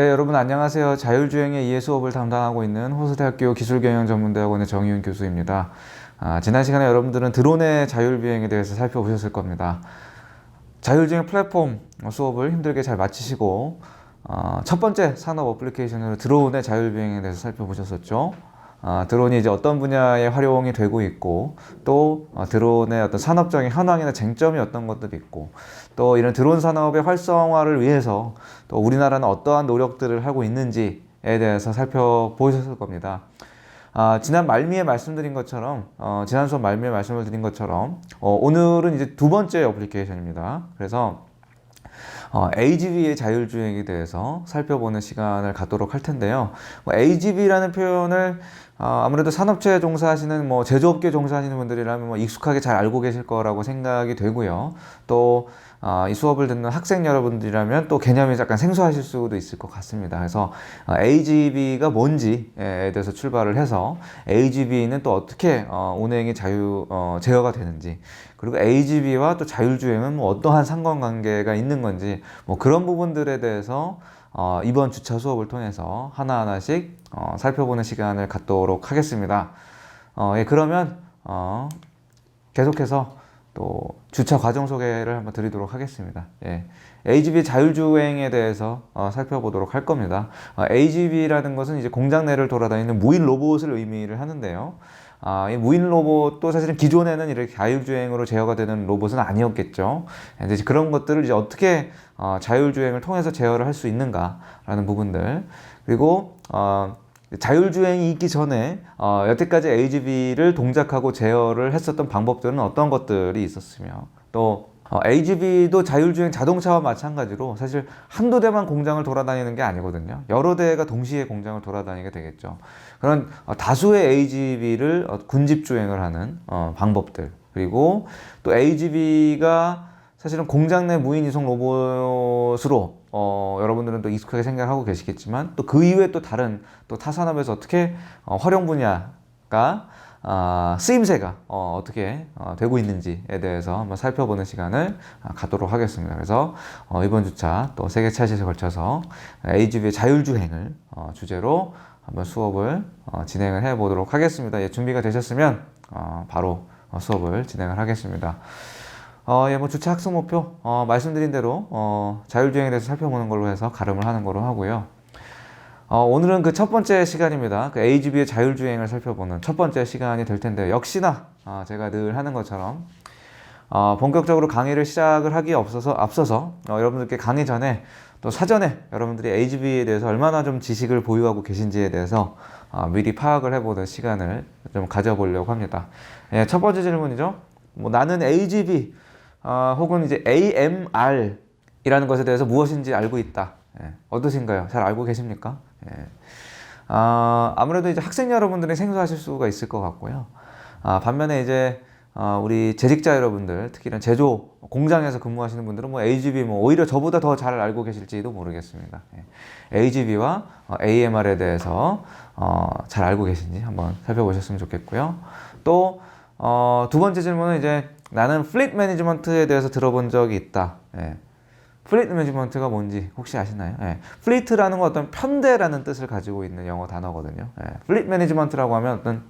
네, 여러분 안녕하세요. 자율주행의 이해 수업을 담당하고 있는 호수대학교 기술경영전문대학원의 정희윤 교수입니다. 지난 시간에 여러분들은 드론의 자율비행에 대해서 살펴보셨을 겁니다. 자율주행 플랫폼 수업을 힘들게 잘 마치시고 첫 번째 산업 어플리케이션으로 드론의 자율비행에 대해서 살펴보셨었죠. 드론이 이제 어떤 분야에 활용이 되고 있고 또 드론의 어떤 산업적인 현황이나 쟁점이 어떤 것들이 있고 또 이런 드론 산업의 활성화를 위해서 또 우리나라는 어떠한 노력들을 하고 있는지에 대해서 살펴보셨을 겁니다. 지난 말미에 말씀드린 것처럼 지난 수업 말미에 말씀을 드린 것처럼 오늘은 이제 두 번째 어플리케이션입니다. 그래서 AGV의 자율주행에 대해서 살펴보는 시간을 갖도록 할 텐데요. AGV라는 표현을 아무래도 산업체에 종사하시는 제조업계 종사하시는 분들이라면 익숙하게 잘 알고 계실 거라고 생각이 되고요. 또 이 수업을 듣는 학생 여러분들이라면 또 개념이 약간 생소하실 수도 있을 것 같습니다. 그래서 AGV가 뭔지에 대해서 출발을 해서 AGV는 또 어떻게 운행이 제어가 되는지, 그리고 AGV와 또 자율주행은 어떠한 상관관계가 있는 건지 그런 부분들에 대해서 이번 주차 수업을 통해서 하나하나씩 살펴보는 시간을 갖도록 하겠습니다. 그러면 계속해서 또 주차 과정 소개를 한번 드리도록 하겠습니다. AGV 자율주행에 대해서 살펴보도록 할 겁니다. AGV라는 것은 이제 공장 내를 돌아다니는 무인 로봇을 의미를 하는데요. 이 무인 로봇도 사실은 기존에는 이렇게 자율주행으로 제어가 되는 로봇은 아니었겠죠. 이제 그런 것들을 이제 어떻게 자율주행을 통해서 제어를 할 수 있는가라는 부분들, 그리고 자율주행이 있기 전에 여태까지 AGV를 동작하고 제어를 했었던 방법들은 어떤 것들이 있었으며, 또 AGV도 자율주행 자동차와 마찬가지로 사실 한두 대만 공장을 돌아다니는 게 아니거든요. 여러 대가 동시에 공장을 돌아다니게 되겠죠. 그런 다수의 AGV를 군집주행을 하는 방법들, 그리고 또 AGV가 사실은 공장 내 무인 이송 로봇으로 여러분들은 또 익숙하게 생각하고 계시겠지만 또 그 이외에 또 다른 또 타 산업에서 어떻게 활용 분야가 쓰임새가 어떻게 되고 있는지에 대해서 한번 살펴보는 시간을 갖도록 하겠습니다. 그래서 이번 주차 또 3개 차시에 걸쳐서 AGV의 자율주행을 주제로 한번 수업을 진행을 해 보도록 하겠습니다. 준비가 되셨으면 바로 수업을 진행을 하겠습니다. 주차 학습 목표 말씀드린 대로 자율주행에 대해서 살펴보는 걸로 해서 가름을 하는 걸로 하고요. 오늘은 그 첫 번째 시간입니다. 그 AGV의 자율주행을 살펴보는 첫 번째 시간이 될 텐데요. 역시나 제가 늘 하는 것처럼 본격적으로 강의를 시작을 하기에 앞서서 여러분들께 강의 전에 또 사전에 여러분들이 AGV에 대해서 얼마나 좀 지식을 보유하고 계신지에 대해서 미리 파악을 해보는 시간을 좀 가져보려고 합니다. 첫 번째 질문이죠. 나는 AGV 혹은 이제 AMR 이라는 것에 대해서 무엇인지 알고 있다. 어떠신가요? 잘 알고 계십니까? 아무래도 이제 학생 여러분들이 생소하실 수가 있을 것 같고요. 반면에 이제 우리 재직자 여러분들, 특히 이런 제조 공장에서 근무하시는 분들은 AGV 오히려 저보다 더 잘 알고 계실지도 모르겠습니다. AGV와 AMR에 대해서 잘 알고 계신지 한번 살펴보셨으면 좋겠고요. 또 두 번째 질문은 이제 나는 플릿 매니지먼트에 대해서 들어본 적이 있다. 플릿 매니지먼트가 뭔지 혹시 아시나요? 플리트라는 건 어떤 편대라는 뜻을 가지고 있는 영어 단어거든요. 플릿 매니지먼트라고 하면 어떤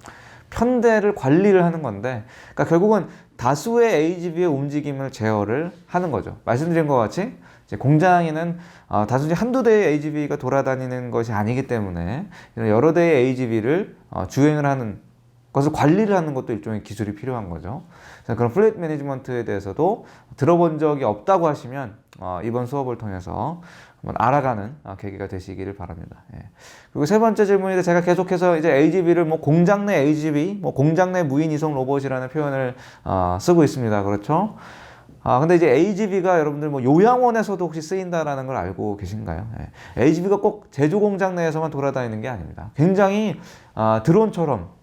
편대를 관리를 하는 건데, 그러니까 결국은 다수의 AGV의 움직임을 제어를 하는 거죠. 말씀드린 것 같이 이제 공장에는 단순히 한두 대의 AGV가 돌아다니는 것이 아니기 때문에 여러 대의 AGV를 주행을 하는 것을 관리를 하는 것도 일종의 기술이 필요한 거죠. 그래서 그런 플릿 매니지먼트에 대해서도 들어본 적이 없다고 하시면 이번 수업을 통해서 한번 알아가는 계기가 되시기를 바랍니다. 그리고 세 번째 질문인데, 제가 계속해서 이제 AGV를 공장 내 AGV, 공장 내 무인 이송 로봇이라는 표현을 쓰고 있습니다. 그렇죠? 근데 이제 AGV가 여러분들 요양원에서도 혹시 쓰인다라는 걸 알고 계신가요? AGV가 꼭 제조 공장 내에서만 돌아다니는 게 아닙니다. 굉장히 드론처럼,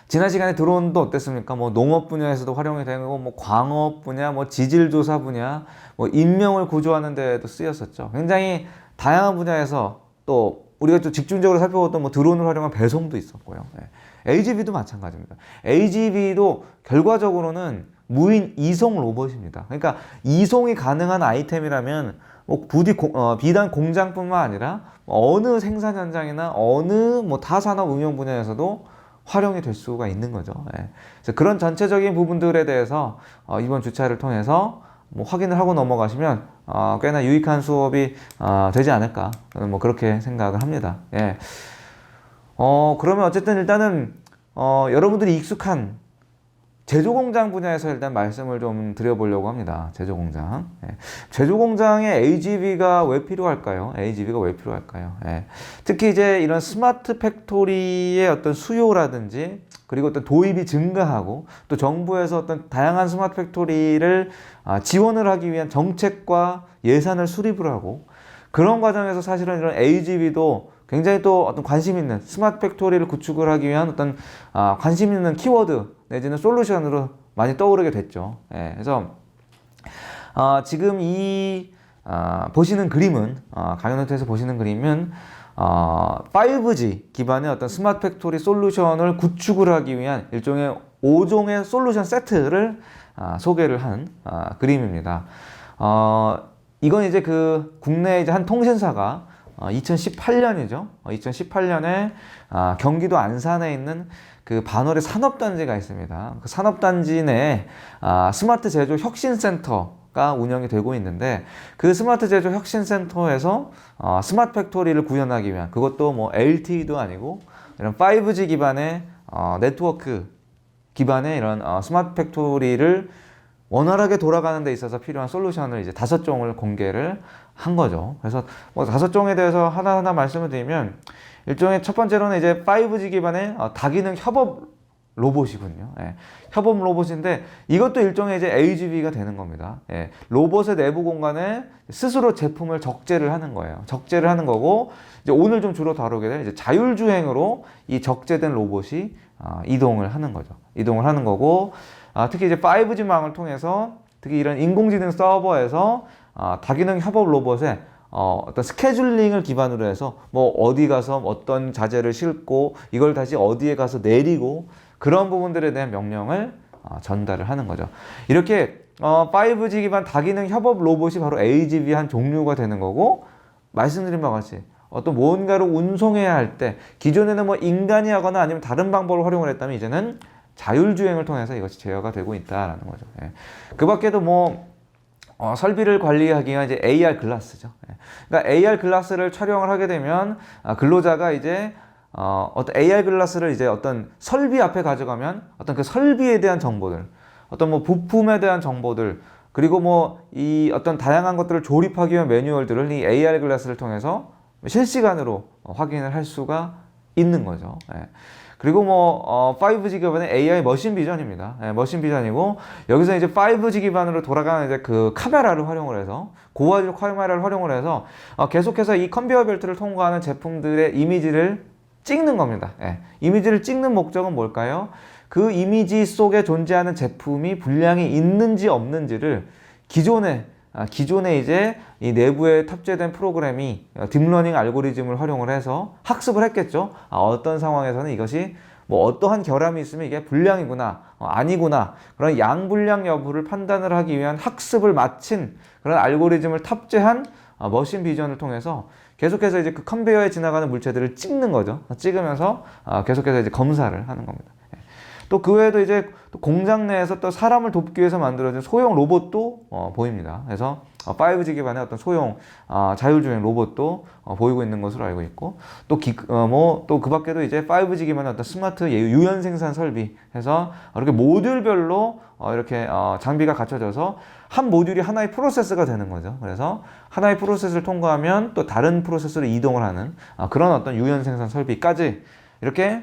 지난 시간에 드론도 어땠습니까? 농업 분야에서도 활용이 되고, 광업 분야, 지질 조사 분야, 인명을 구조하는 데도 쓰였었죠. 굉장히 다양한 분야에서, 또 우리가 또 집중적으로 살펴봤던 드론을 활용한 배송도 있었고요. AGV도 마찬가지입니다. AGV도 결과적으로는 무인 이송 로봇입니다. 그러니까 이송이 가능한 아이템이라면 뭐 비단 공장뿐만 아니라 어느 생산 현장이나 어느 뭐 타산업 응용 분야에서도 활용이 될 수가 있는 거죠. 예. 그래서 그런 전체적인 부분들에 대해서 이번 주차를 통해서 뭐 확인을 하고 넘어가시면 꽤나 유익한 수업이 되지 않을까 뭐 그렇게 생각을 합니다. 예. 그러면 어쨌든 일단은 여러분들이 익숙한 제조공장 분야에서 일단 말씀을 좀 드려보려고 합니다. 제조공장. 예. 제조공장에 AGV가 왜 필요할까요? AGV가 왜 필요할까요? 예. 특히 이제 이런 스마트 팩토리의 어떤 수요라든지 그리고 어떤 도입이 증가하고 또 정부에서 어떤 다양한 스마트 팩토리를 지원을 하기 위한 정책과 예산을 수립을 하고 그런 과정에서 사실은 이런 AGV도 굉장히 또 어떤 관심 있는 스마트 팩토리를 구축을 하기 위한 어떤 관심 있는 키워드 내지는 솔루션으로 많이 떠오르게 됐죠. 예, 그래서 지금 이 보시는 그림은 강연 노트에서 보시는 그림은 5G 기반의 어떤 스마트 팩토리 솔루션을 구축을 하기 위한 일종의 5종의 솔루션 세트를 소개를 한 그림입니다. 이건 이제 그 국내 이제 한 통신사가 2018년이죠. 2018년에 경기도 안산에 있는 그 반월의 산업단지가 있습니다. 그 산업단지 내에 스마트 제조 혁신센터가 운영이 되고 있는데 그 스마트 제조 혁신센터에서 스마트 팩토리를 구현하기 위한 그것도 뭐 LTE도 아니고 이런 5G 기반의 네트워크 기반의 이런 스마트 팩토리를 원활하게 돌아가는 데 있어서 필요한 솔루션을 이제 5종을 공개를 한 거죠. 그래서 뭐 5종에 대해서 하나하나 말씀을 드리면 일종의 첫 번째로는 이제 5G 기반의 다기능 협업 로봇이군요. 예. 협업 로봇인데 이것도 일종의 이제 AGV가 되는 겁니다. 예. 로봇의 내부 공간에 스스로 제품을 적재를 하는 거예요. 적재를 하는 거고 이제 오늘 좀 주로 다루게 될 이제 자율주행으로 이 적재된 로봇이 이동을 하는 거죠. 이동을 하는 거고 특히 이제 5G망을 통해서 특히 이런 인공지능 서버에서 다기능 협업 로봇에 어떤 스케줄링을 기반으로 해서 뭐 어디 가서 어떤 자재를 싣고 이걸 다시 어디에 가서 내리고 그런 부분들에 대한 명령을 전달을 하는 거죠. 이렇게 5G 기반 다기능 협업 로봇이 바로 AGV 한 종류가 되는 거고 말씀드린 바와 같이 어떤 무언가를 운송해야 할 때 기존에는 뭐 인간이 하거나 아니면 다른 방법을 활용을 했다면 이제는 자율주행을 통해서 이것이 제어가 되고 있다라는 거죠. 예. 그 밖에도 뭐 설비를 관리하기 위한 이제 AR 글라스죠. 예. 그러니까 AR 글라스를 촬영을 하게 되면 근로자가 이제 어떤 AR 글라스를 이제 어떤 설비 앞에 가져가면 어떤 그 설비에 대한 정보들, 어떤 뭐 부품에 대한 정보들, 그리고 뭐 이 어떤 다양한 것들을 조립하기 위한 매뉴얼들을 이 AR 글라스를 통해서 실시간으로 확인을 할 수가 있는 거죠. 예. 그리고 뭐 5G 기반의 AI 머신 비전입니다. 예, 머신 비전이고 여기서 이제 5G 기반으로 돌아가는 이제 그 카메라를 활용을 해서 고화질 카메라를 활용을 해서 계속해서 이 컨베이어 벨트를 통과하는 제품들의 이미지를 찍는 겁니다. 예, 이미지를 찍는 목적은 뭘까요? 그 이미지 속에 존재하는 제품이 불량이 있는지 없는지를 기존에 이제 이 내부에 탑재된 프로그램이 딥러닝 알고리즘을 활용을 해서 학습을 했겠죠. 어떤 상황에서는 이것이 뭐 어떠한 결함이 있으면 이게 불량이구나, 아니구나 그런 양불량 여부를 판단을 하기 위한 학습을 마친 그런 알고리즘을 탑재한 머신 비전을 통해서 계속해서 이제 그 컨베이어에 지나가는 물체들을 찍는 거죠. 찍으면서 계속해서 이제 검사를 하는 겁니다. 또 그 외에도 이제 또 공장 내에서 또 사람을 돕기 위해서 만들어진 소형 로봇도 보입니다. 그래서 5G 기반의 어떤 소형 자율주행 로봇도 보이고 있는 것으로 알고 있고 또 또 그 밖에도 이제 5G 기반의 어떤 스마트 유연 생산 설비 해서 이렇게 모듈별로 이렇게 장비가 갖춰져서 한 모듈이 하나의 프로세스가 되는 거죠. 그래서 하나의 프로세스를 통과하면 또 다른 프로세스로 이동을 하는 그런 어떤 유연 생산 설비까지 이렇게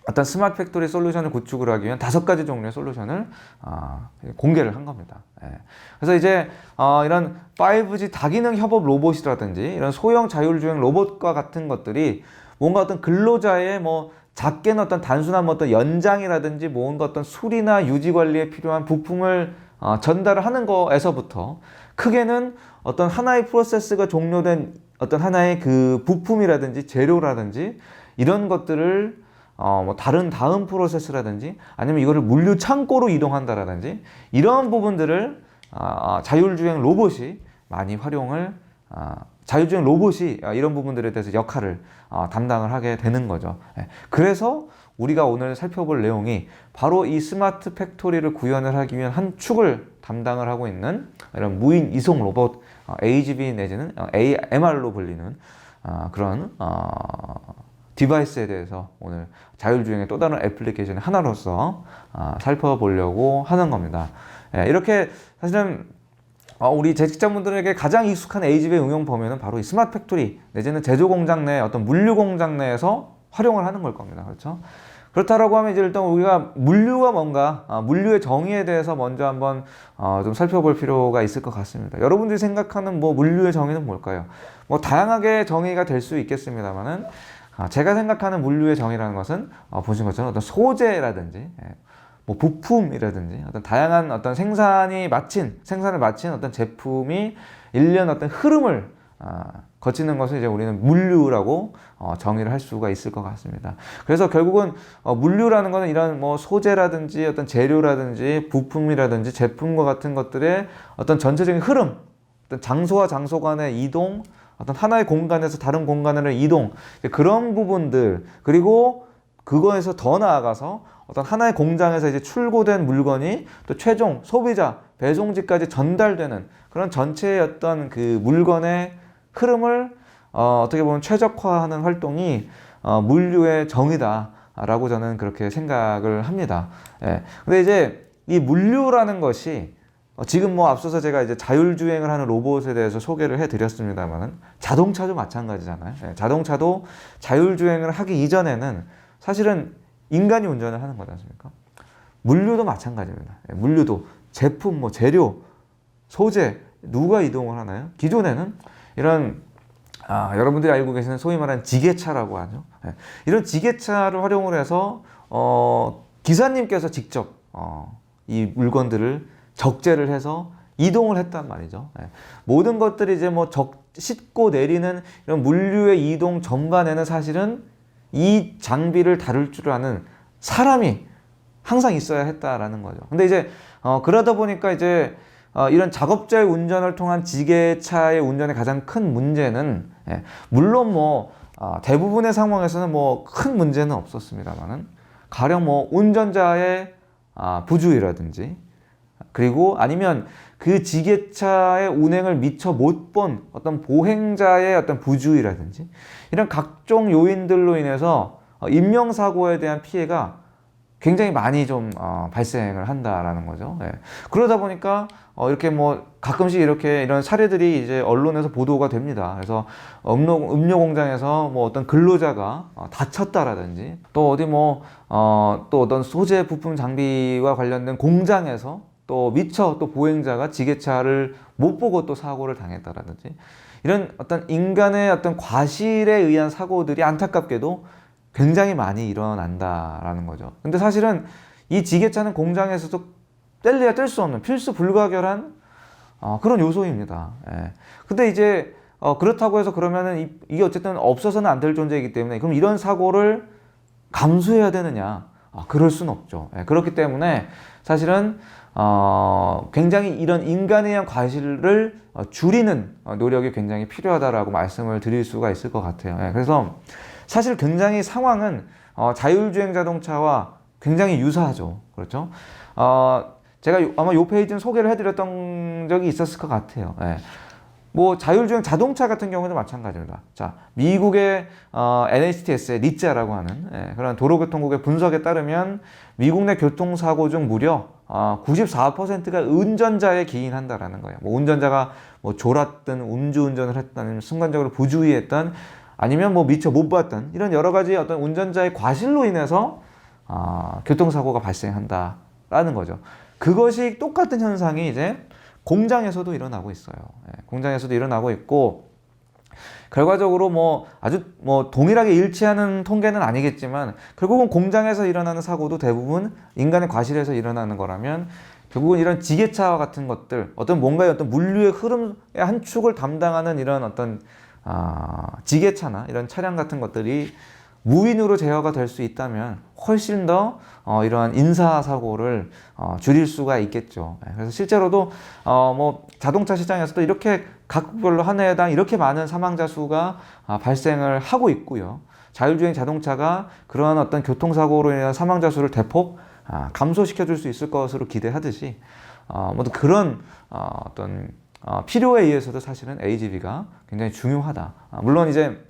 어떤 스마트 팩토리 솔루션을 구축을 하기 위한 5가지 종류의 솔루션을 공개를 한 겁니다. 예. 그래서 이제 이런 5G 다기능 협업 로봇이라든지 이런 소형 자율주행 로봇과 같은 것들이 뭔가 어떤 근로자의 뭐 작게는 어떤 단순한 뭐 어떤 연장이라든지 뭔가 어떤 수리나 유지 관리에 필요한 부품을 전달을 하는 거에서부터 크게는 어떤 하나의 프로세스가 종료된 어떤 하나의 그 부품이라든지 재료라든지 이런 것들을 뭐 다음 프로세스라든지 아니면 이거를 물류 창고로 이동한다라든지 이런 부분들을 자율주행 로봇이 많이 활용을 자율주행 로봇이 이런 부분들에 대해서 역할을 담당을 하게 되는 거죠. 예. 그래서 우리가 오늘 살펴볼 내용이 바로 이 스마트 팩토리를 구현을 하기 위한 한 축을 담당을 하고 있는 이런 무인 이송 로봇 AGV 내지는 AMR로 불리는 그런 디바이스에 대해서 오늘 자율주행의 또 다른 애플리케이션의 하나로서 살펴보려고 하는 겁니다. 예, 이렇게 사실은 우리 재직자분들에게 가장 익숙한 AGV의 응용 범위는 바로 이 스마트 팩토리 내지는 제조 공장 내 어떤 물류 공장 내에서 활용을 하는 걸 겁니다. 그렇죠? 그렇다라고 하면 이제 일단 우리가 물류가 뭔가, 물류의 정의에 대해서 먼저 한번 좀 살펴볼 필요가 있을 것 같습니다. 여러분들이 생각하는 뭐 물류의 정의는 뭘까요? 뭐 다양하게 정의가 될 수 있겠습니다만은 제가 생각하는 물류의 정의라는 것은 보신 것처럼 어떤 소재라든지 뭐 부품이라든지 어떤 다양한 어떤 생산을 마친 어떤 제품이 일련 어떤 흐름을 거치는 것을 이제 우리는 물류라고 정의를 할 수가 있을 것 같습니다. 그래서 결국은 물류라는 것은 이런 뭐 소재라든지 어떤 재료라든지 부품이라든지 제품과 같은 것들의 어떤 전체적인 흐름, 어떤 장소와 장소 간의 이동, 어떤 하나의 공간에서 다른 공간으로 이동, 그런 부분들, 그리고 그거에서 더 나아가서 어떤 하나의 공장에서 이제 출고된 물건이 또 최종 소비자, 배송지까지 전달되는 그런 전체의 어떤 그 물건의 흐름을 어떻게 보면 최적화하는 활동이 물류의 정의다라고 저는 그렇게 생각을 합니다. 예. 근데 이제 이 물류라는 것이 지금 뭐 앞서서 제가 이제 자율주행을 하는 로봇에 대해서 소개를 해드렸습니다만은 자동차도 마찬가지잖아요. 예. 자동차도 자율주행을 하기 이전에는 사실은 인간이 운전을 하는 거지 않습니까? 물류도 마찬가지입니다. 예. 물류도 제품, 뭐 재료, 소재 누가 이동을 하나요? 기존에는 이런 여러분들이 알고 계시는 소위 말하는 지게차라고 하죠. 예. 이런 지게차를 활용을 해서 기사님께서 직접 이 물건들을 적재를 해서 이동을 했단 말이죠. 예. 모든 것들이 이제 뭐 싣고 내리는 이런 물류의 이동 전반에는 사실은 이 장비를 다룰 줄 아는 사람이 항상 있어야 했다라는 거죠. 근데 이제 그러다 보니까 이제 이런 작업자의 운전을 통한 지게차의 운전의 가장 큰 문제는 물론 뭐 대부분의 상황에서는 뭐 큰 문제는 없었습니다만은 가령 뭐 운전자의 부주의라든지 그리고 아니면 그 지게차의 운행을 미처 못 본 어떤 보행자의 어떤 부주의라든지 이런 각종 요인들로 인해서 인명사고에 대한 피해가 굉장히 많이 좀 발생을 한다라는 거죠. 예. 그러다 보니까 이렇게 뭐 가끔씩 이렇게 이런 사례들이 이제 언론에서 보도가 됩니다. 그래서 음료 공장에서 뭐 어떤 근로자가 다쳤다라든지 또 어디 뭐 또 어떤 소재 부품 장비와 관련된 공장에서 또 미처 또 보행자가 지게차를 못 보고 또 사고를 당했다라든지 이런 어떤 인간의 어떤 과실에 의한 사고들이 안타깝게도 굉장히 많이 일어난다라는 거죠. 근데 사실은 이 지게차는 공장에서도 뗄래야 뗄 수 없는 필수 불가결한 그런 요소입니다. 예. 근데 이제 그렇다고 해서 그러면은 이게 어쨌든 없어서는 안 될 존재이기 때문에 그럼 이런 사고를 감수해야 되느냐? 그럴 수는 없죠. 예. 그렇기 때문에 사실은 굉장히 이런 인간에 의한 과실을 줄이는 노력이 굉장히 필요하다라고 말씀을 드릴 수가 있을 것 같아요. 예. 그래서 사실 굉장히 상황은 자율주행 자동차와 굉장히 유사하죠. 그렇죠? 제가 아마 요 페이지는 소개를 해드렸던 적이 있었을 것 같아요. 예. 뭐 자율주행 자동차 같은 경우도 마찬가지입니다. 자, 미국의 NHTS의 니짜라고 하는 그런 도로교통국의 분석에 따르면 미국 내 교통사고 중 무려 94%가 운전자에 기인한다라는 거예요. 뭐 운전자가 뭐 졸았든 음주운전을 했든 순간적으로 부주의했던 아니면 뭐 미처 못 봤던 이런 여러 가지 어떤 운전자의 과실로 인해서 교통사고가 발생한다라는 거죠. 그것이 똑같은 현상이 이제 공장에서도 일어나고 있어요. 공장에서도 일어나고 있고 결과적으로 뭐 아주 뭐 동일하게 일치하는 통계는 아니겠지만 결국은 공장에서 일어나는 사고도 대부분 인간의 과실에서 일어나는 거라면 결국은 이런 지게차와 같은 것들 어떤 뭔가의 어떤 물류의 흐름의 한 축을 담당하는 이런 어떤 지게차나 이런 차량 같은 것들이 무인으로 제어가 될 수 있다면 훨씬 더 이러한 인사사고를 줄일 수가 있겠죠. 그래서 실제로도 뭐 자동차 시장에서도 이렇게 각별로 한 해당 이렇게 많은 사망자 수가 발생을 하고 있고요. 자율주행 자동차가 그러한 어떤 교통사고로 인한 사망자 수를 대폭 감소시켜 줄 수 있을 것으로 기대하듯이 모두 그런 어떤 필요에 의해서도 사실은 AGV가 굉장히 중요하다. 물론 이제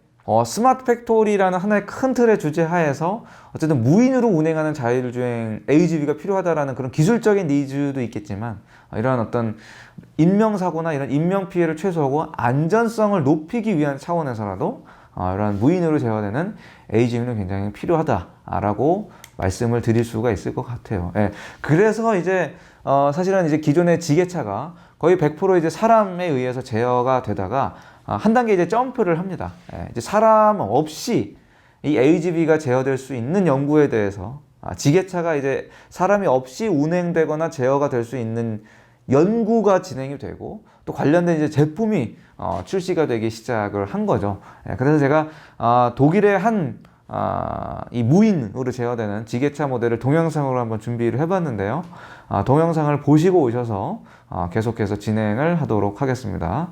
스마트 팩토리라는 하나의 큰 틀의 주제 하에서 어쨌든 무인으로 운행하는 자율주행 AGV가 필요하다라는 그런 기술적인 니즈도 있겠지만 이러한 어떤 인명사고나 이런 인명피해를 최소화하고 안전성을 높이기 위한 차원에서라도 이러한 무인으로 제어되는 AGV는 굉장히 필요하다라고 말씀을 드릴 수가 있을 것 같아요. 예. 그래서 이제 사실은 이제 기존의 지게차가 거의 100% 이제 사람에 의해서 제어가 되다가 한 단계 이제 점프를 합니다. 예. 이제 사람 없이 이 AGV가 제어될 수 있는 연구에 대해서 지게차가 이제 사람이 없이 운행되거나 제어가 될 수 있는 연구가 진행이 되고 또 관련된 이제 제품이 출시가 되기 시작을 한 거죠. 예. 그래서 제가 독일의 이 무인으로 제어되는 지게차 모델을 동영상으로 한번 준비를 해봤는데요. 동영상을 보시고 오셔서 계속해서 진행을 하도록 하겠습니다.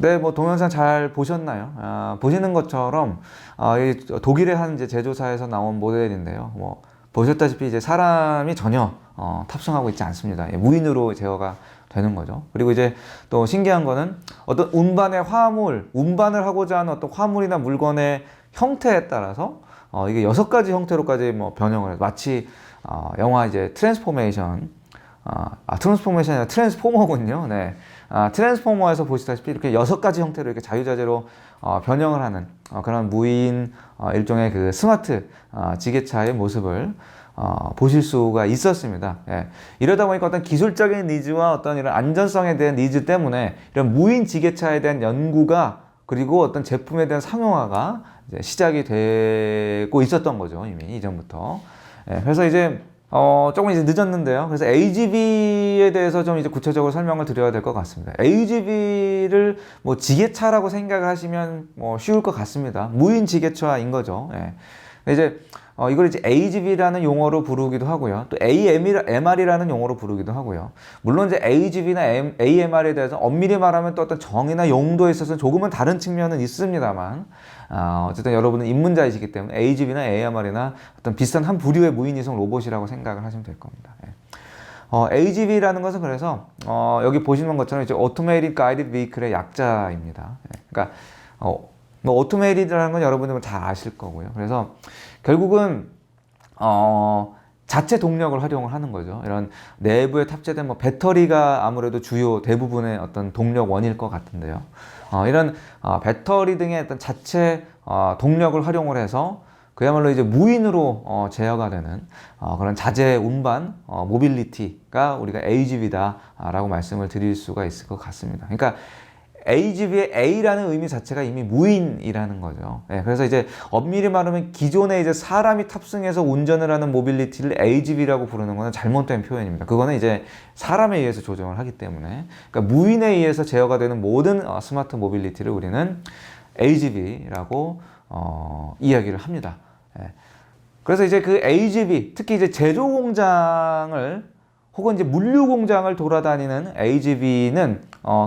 네, 뭐 동영상 잘 보셨나요? 보시는 것처럼 이 독일의 한 이제 제조사에서 나온 모델인데요. 뭐 보셨다시피 이제 사람이 전혀 탑승하고 있지 않습니다. 무인으로 제어가 되는 거죠. 그리고 이제 또 신기한 거는 어떤 운반의 운반을 하고자 하는 어떤 화물이나 물건의 형태에 따라서 이게 6가지 형태로까지 뭐 변형을 해요. 마치 영화 이제 트랜스포메이션이 아니라 트랜스포머군요. 네. 트랜스포머에서 보시다시피 이렇게 6가지 형태로 이렇게 자유자재로 변형을 하는 그런 무인 일종의 그 스마트 지게차의 모습을 보실 수가 있었습니다. 예. 이러다 보니까 어떤 기술적인 니즈와 어떤 이런 안전성에 대한 니즈 때문에 이런 무인 지게차에 대한 연구가 그리고 어떤 제품에 대한 상용화가 이제 시작이 되고 있었던 거죠. 이미 이전부터. 예. 그래서 이제 조금 이제 늦었는데요. 그래서 AGV에 대해서 좀 이제 구체적으로 설명을 드려야 될 것 같습니다. AGV를 뭐 지게차라고 생각을 하시면 뭐 쉬울 것 같습니다. 무인 지게차인 거죠. 예. 이제 이걸 이제 AGV라는 용어로 부르기도 하고요. 또 AMR이라는 용어로 부르기도 하고요. 물론 이제 AGV나 AMR에 대해서 엄밀히 말하면 또 어떤 정의나 용도에 있어서 조금은 다른 측면은 있습니다만, 어쨌든 여러분은 입문자이시기 때문에 AGV나 AMR이나 어떤 비슷한 한 부류의 무인이송 로봇이라고 생각을 하시면 될 겁니다. 예. AGV라는 것은 그래서 여기 보시는 것처럼 이제 Automated Guided Vehicle의 약자입니다. 예. 그러니까 뭐 오토메이드라는 건 여러분들은 잘 아실 거고요. 그래서 결국은 자체 동력을 활용을 하는 거죠. 이런 내부에 탑재된 뭐 배터리가 아무래도 주요 대부분의 어떤 동력 원일 것 같은데요. 이런 배터리 등의 어떤 자체 동력을 활용을 해서 그야말로 이제 무인으로 제어가 되는 그런 자재 운반 모빌리티가 우리가 AGV다라고 말씀을 드릴 수가 있을 것 같습니다. 그러니까 AGV의 A라는 의미 자체가 이미 무인이라는 거죠. 예, 그래서 이제 엄밀히 말하면 기존에 이제 사람이 탑승해서 운전을 하는 모빌리티를 AGV라고 부르는 것은 잘못된 표현입니다. 그거는 이제 사람에 의해서 조정을 하기 때문에, 그러니까 무인에 의해서 제어가 되는 모든 스마트 모빌리티를 우리는 AGV라고 이야기를 합니다. 예. 그래서 이제 그 AGV, 특히 이제 제조 공장을 혹은 이제 물류 공장을 돌아다니는 AGV는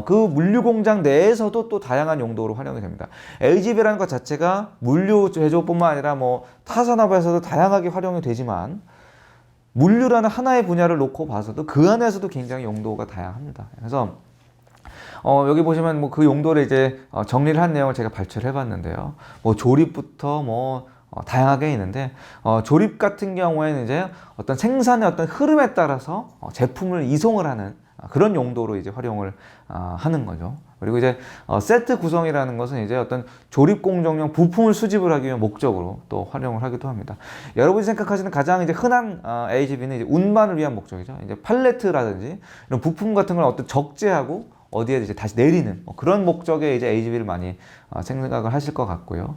그 물류 공장 내에서도 또 다양한 용도로 활용이 됩니다. AGV라는 것 자체가 물류 제조뿐만 아니라 뭐 타산업에서도 다양하게 활용이 되지만, 물류라는 하나의 분야를 놓고 봐서도 그 안에서도 굉장히 용도가 다양합니다. 그래서 여기 보시면 뭐 그 용도를 이제 정리를 한 내용을 제가 발췌를 해봤는데요. 뭐 조립부터 뭐 다양하게 있는데, 조립 같은 경우에는 이제 어떤 생산의 어떤 흐름에 따라서 제품을 이송을 하는 그런 용도로 이제 활용을 하는 거죠. 그리고 이제 세트 구성이라는 것은 이제 어떤 조립 공정용 부품을 수집을 하기 위한 목적으로 또 활용을 하기도 합니다. 여러분이 생각하시는 가장 이제 흔한 AGV는 이제 운반을 위한 목적이죠. 이제 팔레트라든지 이런 부품 같은 걸 어떤 적재하고 어디에 이제 다시 내리는 그런 목적의 이제 AGV를 많이 생각을 하실 것 같고요.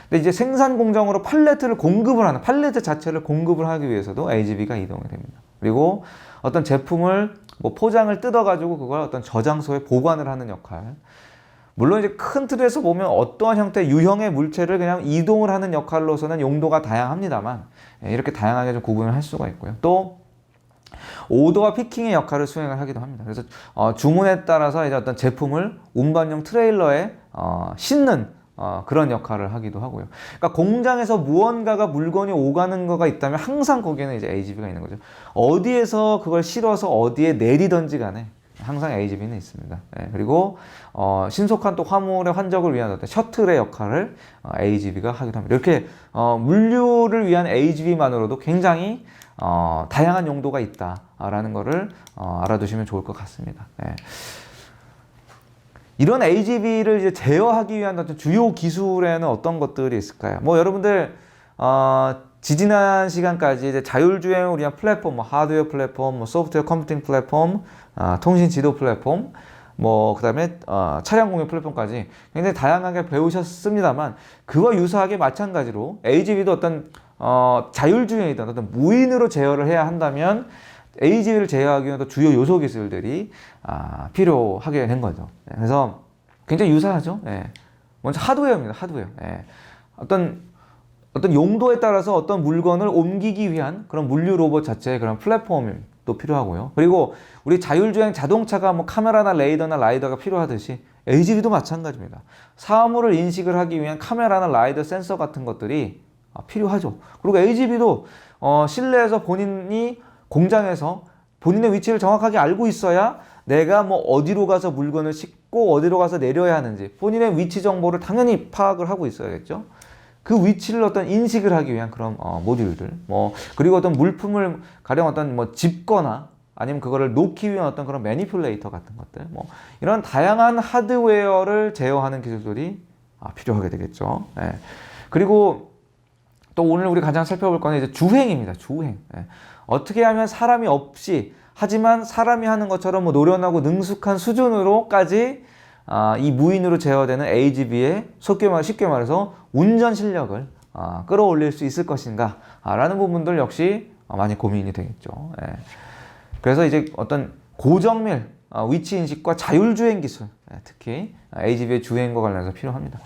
근데 이제 생산 공정으로 팔레트를 공급을 하는, 팔레트 자체를 공급을 하기 위해서도 AGV가 이동이 됩니다. 그리고 어떤 제품을 뭐 포장을 뜯어가지고 그걸 어떤 저장소에 보관을 하는 역할. 물론 이제 큰 틀에서 보면 어떠한 형태의 유형의 물체를 그냥 이동을 하는 역할로서는 용도가 다양합니다만, 이렇게 다양하게 좀 구분을 할 수가 있고요. 또 오더와 피킹의 역할을 수행을 하기도 합니다. 그래서 주문에 따라서 이제 어떤 제품을 운반용 트레일러에 싣는 그런 역할을 하기도 하고요. 그러니까 공장에서 무언가가 물건이 오가는 거가 있다면 항상 거기에는 이제 AGV가 있는 거죠. 어디에서 그걸 실어서 어디에 내리던지 간에 항상 AGV는 있습니다. 네, 그리고 신속한 또 화물의 환적을 위한 어떤 셔틀의 역할을 AGV가 하기도 합니다. 이렇게 물류를 위한 AGV만으로도 굉장히 다양한 용도가 있다라는 것을 알아두시면 좋을 것 같습니다. 네. 이런 AGV를 이제 제어하기 위한 어떤 주요 기술에는 어떤 것들이 있을까요? 뭐 여러분들 지지난 시간까지 이제 자율주행을 위한 플랫폼, 뭐 하드웨어 플랫폼, 뭐 소프트웨어 컴퓨팅 플랫폼, 통신 지도 플랫폼, 뭐 그다음에 차량 공유 플랫폼까지 굉장히 다양하게 배우셨습니다만, 그와 유사하게 마찬가지로 AGV도 어떤 자율주행이든 어떤 무인으로 제어를 해야 한다면 AGV를 제어하기 위한 주요 요소 기술들이 필요하게 된 거죠. 그래서 굉장히 유사하죠. 예. 먼저 하드웨어입니다. 하드웨어. 예. 어떤 용도에 따라서 어떤 물건을 옮기기 위한 그런 물류 로봇 자체의 그런 플랫폼도 필요하고요. 그리고 우리 자율주행 자동차가 뭐 카메라나 레이더나 라이더가 필요하듯이 AGV도 마찬가지입니다. 사물을 인식을 하기 위한 카메라나 라이더 센서 같은 것들이 필요하죠. 그리고 AGV도 실내에서 본인이 공장에서 본인의 위치를 정확하게 알고 있어야 내가 뭐 어디로 가서 물건을 싣고 어디로 가서 내려야 하는지 본인의 위치 정보를 당연히 파악을 하고 있어야겠죠. 그 위치를 어떤 인식을 하기 위한 그런 모듈들, 뭐 그리고 어떤 물품을 가령 어떤 뭐 짚거나 아니면 그거를 놓기 위한 어떤 그런 매니플레이터 같은 것들, 뭐 이런 다양한 하드웨어를 제어하는 기술들이 필요하게 되겠죠. 예. 그리고 또 오늘 우리 가장 살펴볼 거는 이제 주행입니다. 주행. 예. 어떻게 하면 사람이 없이, 하지만 사람이 하는 것처럼 뭐 노련하고 능숙한 수준으로까지 이 무인으로 제어되는 AGV의 쉽게 말해서 운전 실력을 끌어올릴 수 있을 것인가 라는 부분들 역시 많이 고민이 되겠죠. 예. 그래서 이제 어떤 고정밀 위치 인식과 자율주행 기술, 특히 AGV의 주행과 관련해서 필요합니다.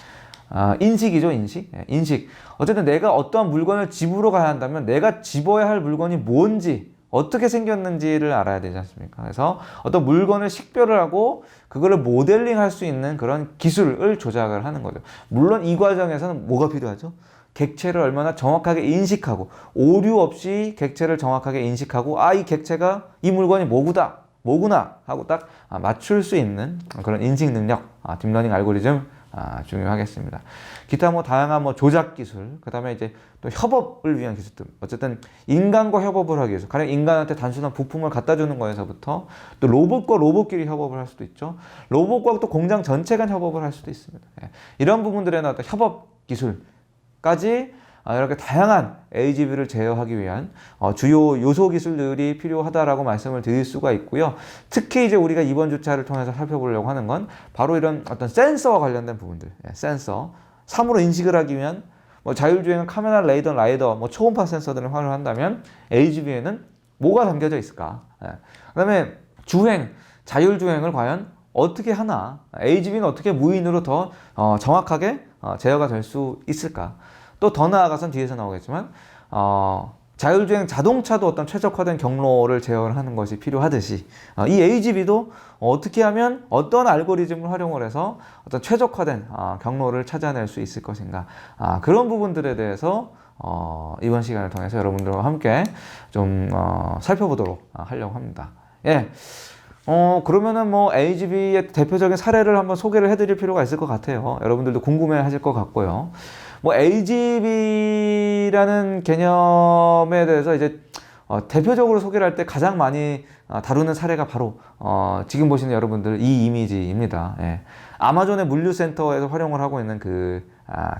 인식이죠, 인식. 예, 인식. 어쨌든 내가 어떠한 물건을 집으로 가야 한다면 내가 집어야 할 물건이 뭔지, 어떻게 생겼는지를 알아야 되지 않습니까? 그래서 어떤 물건을 식별을 하고 그거를 모델링 할 수 있는 그런 기술을 조작을 하는 거죠. 물론 이 과정에서는 뭐가 필요하죠? 객체를 얼마나 정확하게 인식하고 오류 없이 객체를 정확하게 인식하고 이 객체가 이 물건이 뭐구나 하고 딱 맞출 수 있는 그런 인식 능력, 딥러닝 알고리즘 중요하겠습니다. 기타 뭐 다양한 뭐 조작 기술, 그 다음에 이제 또 협업을 위한 기술들. 어쨌든 인간과 협업을 하기 위해서, 가령 인간한테 단순한 부품을 갖다 주는 거에서부터 또 로봇과 로봇끼리 협업을 할 수도 있죠. 로봇과 또 공장 전체 간 협업을 할 수도 있습니다. 예. 이런 부분들에는 어떤 협업 기술까지 이렇게 다양한 AGV를 제어하기 위한 주요 요소 기술들이 필요하다라고 말씀을 드릴 수가 있고요. 특히 이제 우리가 이번 주차를 통해서 살펴보려고 하는 건 바로 이런 어떤 센서와 관련된 부분들. 센서. 3으로 인식을 하기 위한 뭐 자율주행은 카메라, 레이더, 라이더, 뭐 초음파 센서들을 활용한다면 AGV에는 뭐가 담겨져 있을까? 그다음에 주행, 자율주행을 과연 어떻게 하나? AGV는 어떻게 무인으로 더 정확하게 제어가 될 수 있을까? 또 더 나아가선 뒤에서 나오겠지만 자율주행 자동차도 어떤 최적화된 경로를 제어를 하는 것이 필요하듯이 이 AGV도 어떻게 하면 어떤 알고리즘을 활용을 해서 어떤 최적화된 경로를 찾아낼 수 있을 것인가, 그런 부분들에 대해서 이번 시간을 통해서 여러분들과 함께 좀 살펴보도록 하려고 합니다. 예. 그러면은 뭐 AGV의 대표적인 사례를 한번 소개를 해드릴 필요가 있을 것 같아요. 여러분들도 궁금해 하실 것 같고요. 뭐 AGV라는 개념에 대해서 이제 대표적으로 소개를 할 때 가장 많이 다루는 사례가 바로 지금 보시는 여러분들 이 이미지입니다. 예. 아마존의 물류센터에서 활용을 하고 있는 그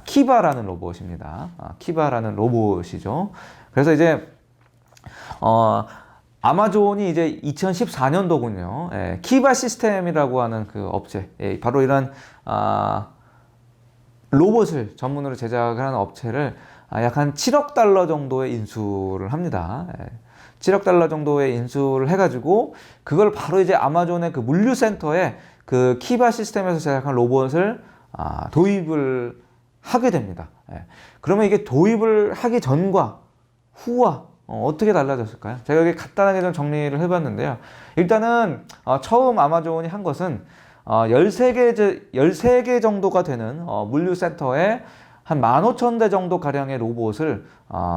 키바라는 로봇입니다. 키바라는 로봇이죠. 그래서 이제 아마존이 이제 2014년도군요. 예, 키바 시스템이라고 하는 그 업체, 바로 이런 로봇을 전문으로 제작을 하는 업체를 약 한 7억 달러 정도의 인수를 합니다. 7억 달러 정도의 인수를 해가지고 그걸 바로 이제 아마존의 그 물류센터에 그 키바 시스템에서 제작한 로봇을 도입을 하게 됩니다. 그러면 이게 도입을 하기 전과 후와 어떻게 달라졌을까요? 제가 여기 간단하게 좀 정리를 해봤는데요. 일단은 처음 아마존이 한 것은 13개 정도가 되는 물류센터에 한 15,000대 정도 가량의 로봇을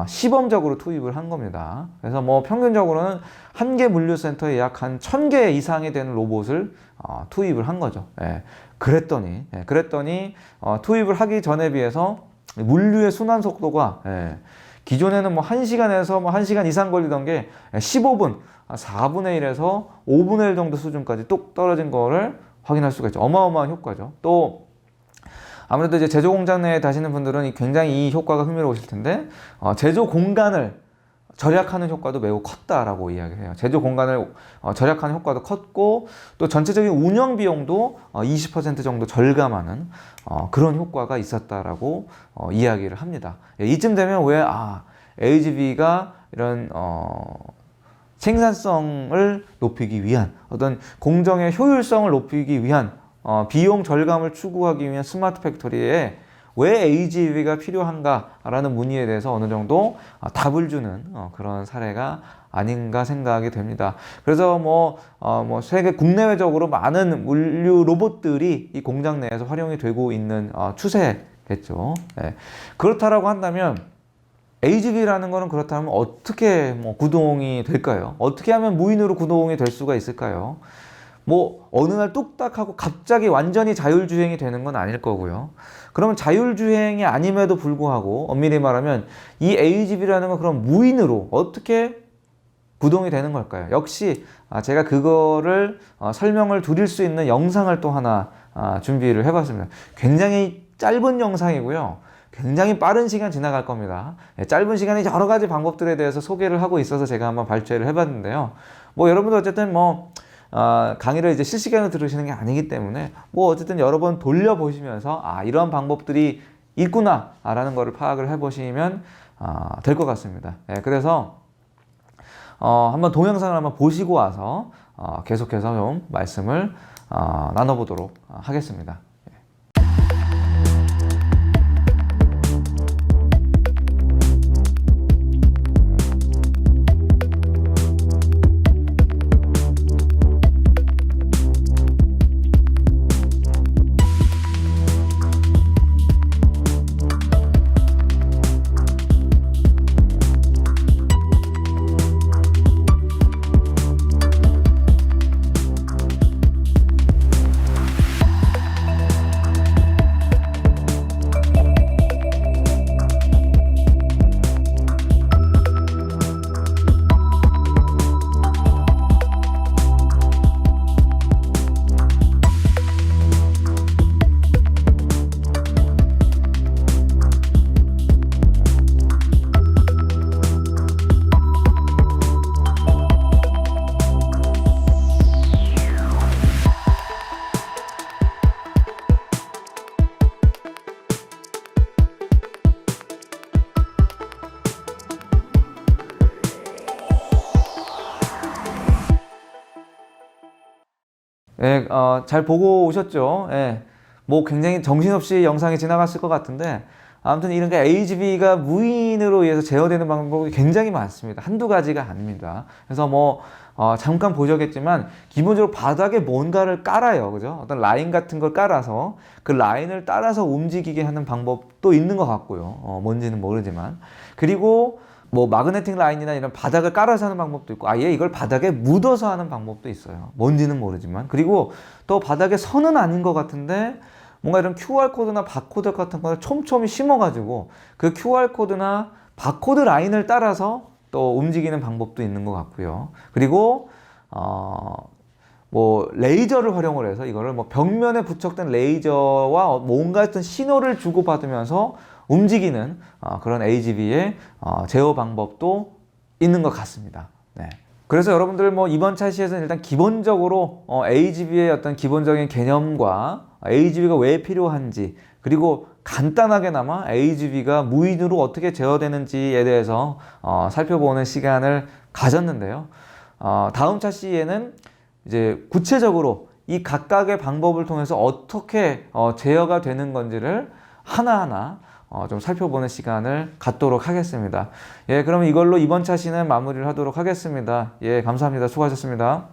시범적으로 투입을 한 겁니다. 그래서 뭐 평균적으로는 한 개 물류센터에 약 한 1,000개 이상이 되는 로봇을 투입을 한 거죠. 그랬더니 투입을 하기 전에 비해서 물류의 순환 속도가 기존에는 뭐 1시간에서 뭐 1시간 이상 걸리던 게 15분, 4분의 1에서 5분의 1 정도 수준까지 뚝 떨어진 거를 확인할 수가 있죠. 어마어마한 효과죠. 또 아무래도 이제 제조 공장 내에 다시는 분들은 굉장히 이 효과가 흥미로우실 텐데 제조 공간을 절약하는 효과도 매우 컸다라고 이야기를 해요. 제조 공간을 절약하는 효과도 컸고 또 전체적인 운영 비용도 20% 정도 절감하는 그런 효과가 있었다라고 이야기를 합니다. 이쯤 되면 왜 AGV가 이런 생산성을 높이기 위한 어떤 공정의 효율성을 높이기 위한 비용 절감을 추구하기 위한 스마트 팩토리에 왜 AGV가 필요한가라는 문의에 대해서 어느 정도 답을 주는 그런 사례가 아닌가 생각이 됩니다. 그래서 뭐 세계 국내외적으로 많은 물류 로봇들이 이 공장 내에서 활용이 되고 있는 추세겠죠. 그렇다라고 한다면 AGV라는 거는 그렇다면 어떻게 구동이 될까요? 어떻게 하면 무인으로 구동이 될 수가 있을까요? 뭐 어느 날 뚝딱 하고 갑자기 완전히 자율주행이 되는 건 아닐 거고요. 그러면 자율주행이 아님에도 불구하고 엄밀히 말하면 이 AGV라는 건 그럼 무인으로 어떻게 구동이 되는 걸까요? 역시 제가 그거를 설명을 드릴 수 있는 영상을 또 하나 준비를 해봤습니다. 굉장히 짧은 영상이고요. 굉장히 빠른 시간 지나갈 겁니다. 짧은 시간에 여러 가지 방법들에 대해서 소개를 하고 있어서 제가 한번 발췌를 해봤는데요. 뭐 여러분들 어쨌든 강의를 이제 실시간으로 들으시는 게 아니기 때문에 어쨌든 여러 번 돌려보시면서 이런 방법들이 있구나 라는 거를 파악을 해보시면 될 것 같습니다. 그래서 한번 동영상을 한번 보시고 와서 계속해서 좀 말씀을 나눠보도록 하겠습니다. 예, 잘 보고 오셨죠? 예. 뭐 굉장히 정신없이 영상이 지나갔을 것 같은데 아무튼 이런 게 AGV가 무인으로 의해서 제어되는 방법이 굉장히 많습니다. 한두 가지가 아닙니다. 그래서 뭐 잠깐 보셨겠지만 기본적으로 바닥에 뭔가를 깔아요. 그죠? 어떤 라인 같은 걸 깔아서 그 라인을 따라서 움직이게 하는 방법도 있는 것 같고요. 뭔지는 모르지만. 그리고 뭐 마그네틱 라인이나 이런 바닥을 깔아서 하는 방법도 있고 아예 이걸 바닥에 묻어서 하는 방법도 있어요. 뭔지는 모르지만. 그리고 또 바닥에 선은 아닌 것 같은데 뭔가 이런 QR코드나 바코드 같은 거를 촘촘히 심어가지고 그 QR코드나 바코드 라인을 따라서 또 움직이는 방법도 있는 것 같고요. 그리고 뭐 레이저를 활용을 해서 이거를 뭐 벽면에 부착된 레이저와 뭔가 어떤 신호를 주고받으면서 움직이는 그런 AGV의 제어 방법도 있는 것 같습니다. 네. 그래서 여러분들 뭐 이번 차시에서는 일단 기본적으로 AGV의 어떤 기본적인 개념과 AGV가 왜 필요한지 그리고 간단하게나마 AGV가 무인으로 어떻게 제어되는지에 대해서 살펴보는 시간을 가졌는데요. 다음 차시에는 이제 구체적으로 이 각각의 방법을 통해서 어떻게 제어가 되는 건지를 하나하나 좀 살펴보는 시간을 갖도록 하겠습니다. 예, 그럼 이걸로 이번 차시는 마무리를 하도록 하겠습니다. 예, 감사합니다. 수고하셨습니다.